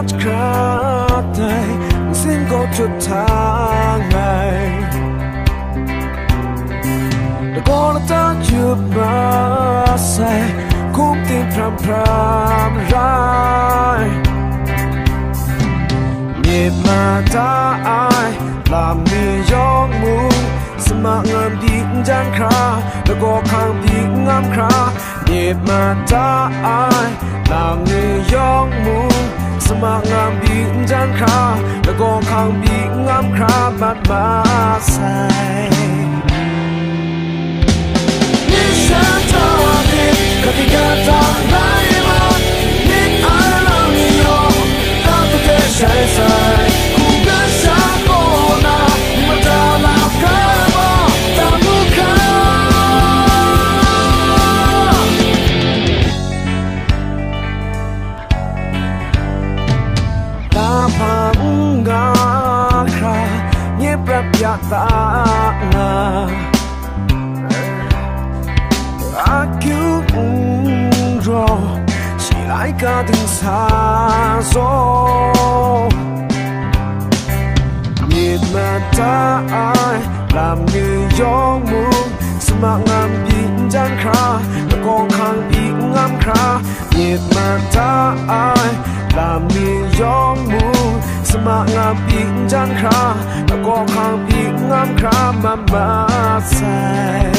touch day xin go to tháng ngày đã có là ta chưa bao say cũng tin pram pram rai nhịp mà ta ai làm mi Yawng mu sma ngam đi gian kha đã có khang đi ngam kha nhịp mà ta ai làm mi Yawng mu sma ngam đi gian kha đã có khang đi ngam kha mà say shata ketika tak lama ni alam yo tak terkesai sai ku bersama dalam kaba tak buka tak panggakra nyebrap ya tak na Aku rò chỉ lại cả từng xa xôi nhìn mà ta ai làm như Yawng mu sma ngam bị gian kha đã còn khang bị ngam kha nhìn mà ta ai làm như Yawng mu sma ngam bị gian kha đã còn khang bị ngam kha mà say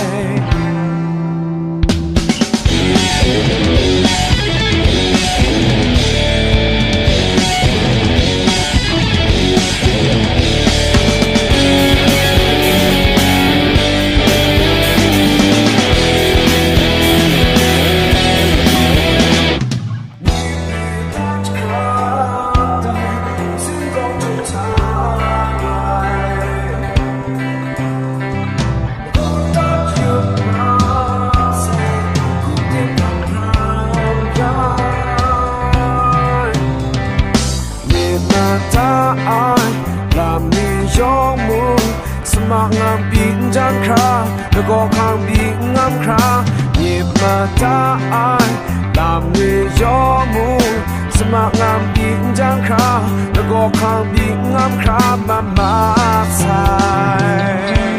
làm như Yawng mu sma ngam bị gian kha đã có khang bị ngam kha nhịp mà ta ai làm như Yawng mu sma ngam bị gian kha đã có khang bị ngam kha mà say